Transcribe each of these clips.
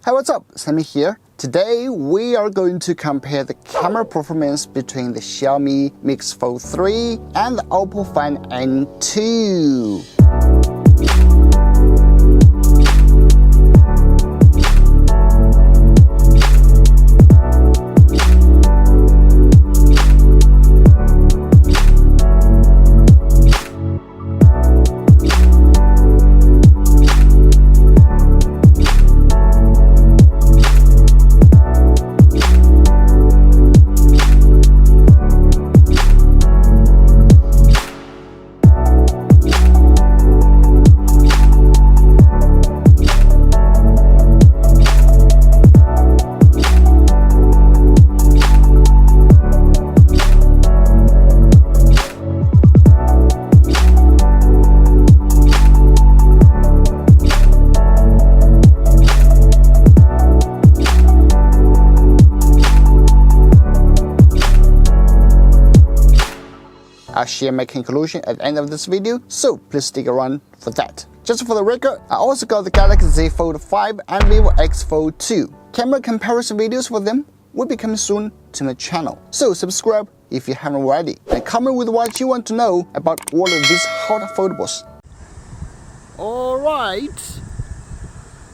Hey, what's up? Sami here. Today we are going to compare the camera performance between the Xiaomi Mix Fold 3 and the OPPO Find N2. I'll share my conclusion at the end of this video, so please stick around for that. Just for the record, I also got the Galaxy Z Fold 5 and Vivo X Fold 2. Camera comparison videos for them will be coming soon to my channel, so subscribe if you haven't already, and comment with what you want to know about all of these hot foldables. Alright,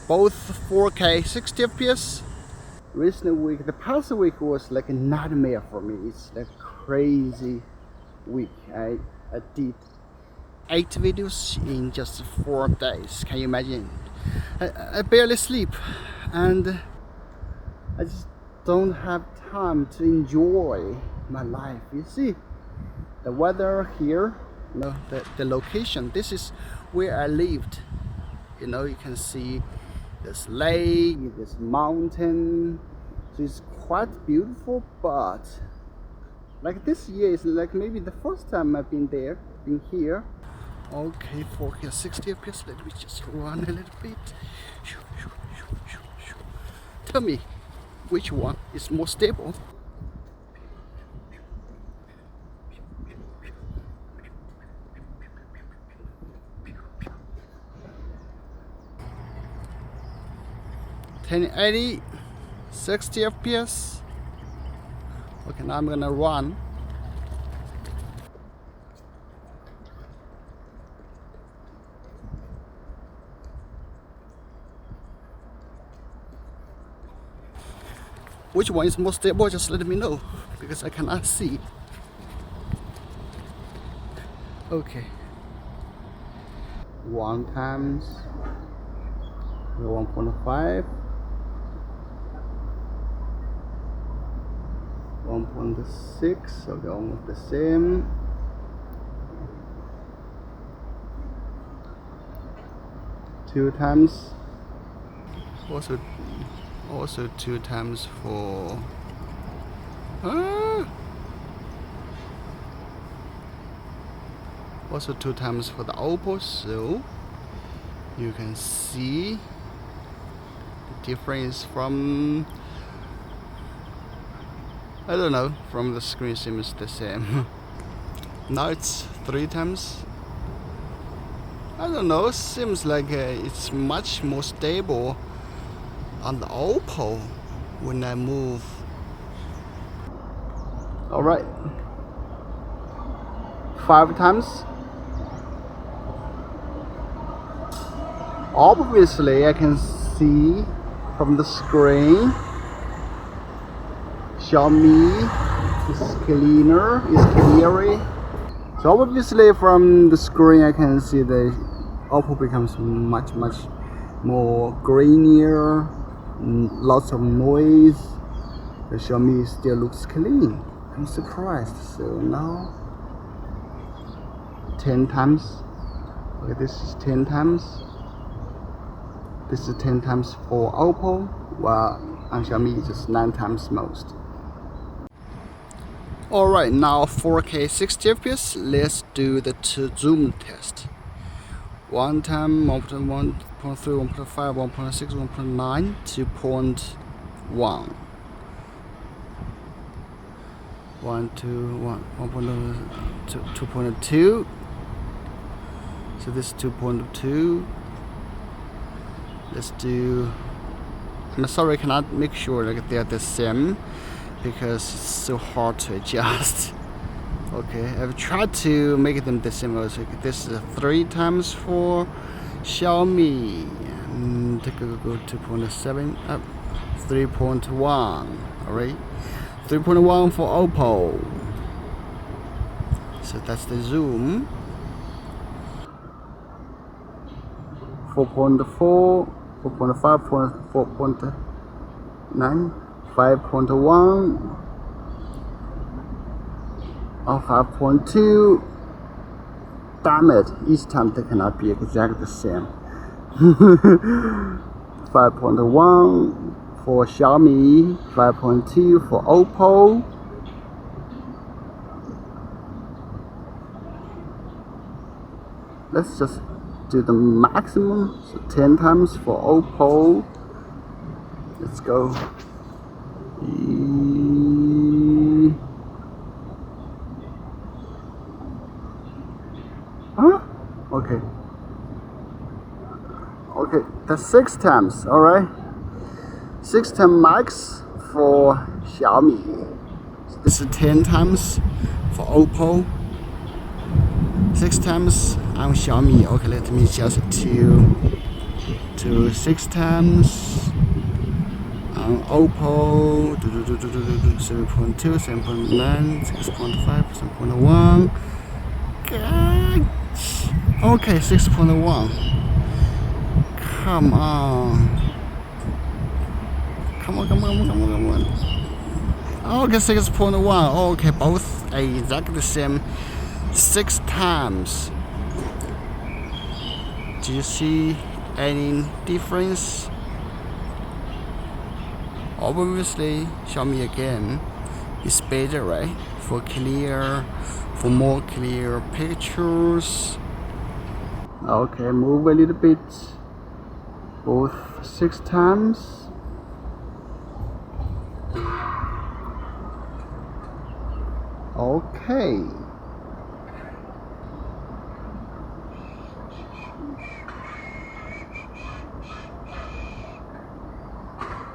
both 4K 60 FPS. Recent week, the past week was like a nightmare for me. It's like crazy week. I did 8 videos in just 4 days. Can you imagine? I barely sleep, and I just don't have time to enjoy my life. You see the weather here, the location, this is where I lived. You can see this lake, this mountain, so it's quite beautiful. But like this year is like maybe the first time I've been here. Okay, 4K 60 FPS. Let me just run a little bit. Tell me which one is more stable. $1080 60 FPS. Okay, now I'm gonna run. Which one is more stable? Just let me know, because I cannot see. Okay. 1 times 1.5. 1.6, okay, almost the same. Two times. Also 2 times for also 2 times for the OPPO, so you can see the difference from, I don't know, from the screen seems the same. Now it's 3 times. I don't know, seems like it's much more stable on the OPPO when I move. Alright, 5 times. Obviously I can see from the screen Xiaomi is cleaner, is clearer. So obviously from the screen I can see the OPPO becomes much more grainier, lots of noise. The Xiaomi still looks clean. I'm surprised. So now 10 times. Okay, this is 10 times. This is 10 times for OPPO, while on Xiaomi it's just 9 times most. Alright, now 4K 60 FPS. Let's do the zoom test. 1 time, 1.1, 1.3, 1.5, 1.6, 1.9, 2.1. 2.2. So this is 2.2. Let's do I'm sorry, I cannot make sure like they're the same because it's so hard to adjust. Okay, I've tried to make them the same. So this is 3 times for Xiaomi. Take a go 2.7 up, 3.1. Alright, 3.1 for OPPO. So that's the zoom. 4.4, 4.5, 4.9, 5.1, or 5.2. Damn it, each time they cannot be exactly the same. 5.1 for Xiaomi, 5.2 for OPPO. Let's just do the maximum, so 10 times for OPPO. Let's go. Huh? Okay. Okay, that's 6 times, alright. 6 times max for Xiaomi. So this is 10 times for OPPO. 6 times on Xiaomi. Okay, let me just to 6 times on OPPO. 7.2, 7.9, 6.5, 7.1. Okay, 6.1. Come on. Come on. Okay, 6.1. Okay, both are exactly the same. 6 times. Do you see any difference? Obviously, Xiaomi again is better, right? For more clear pictures. Okay, move a little bit. Both 6 times. Okay.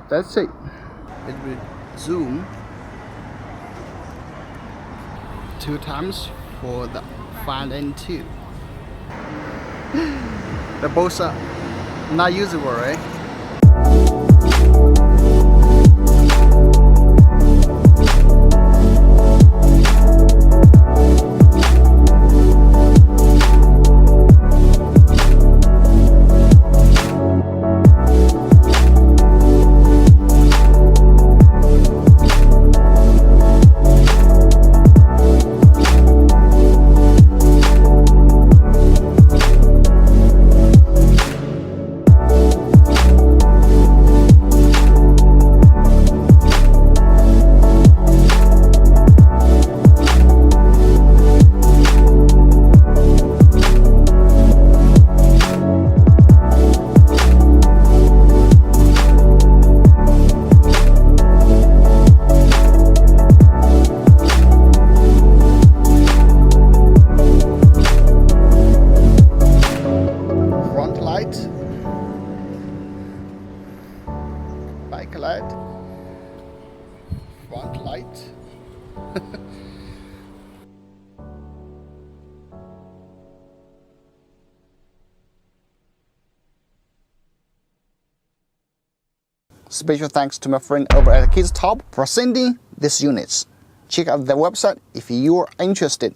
That's it. It will zoom 2 times for the 5 and 2. The both are not usable, right? Back light, front light. Special thanks to my friend over at Kids Top for sending these units. Check out their website if you're interested.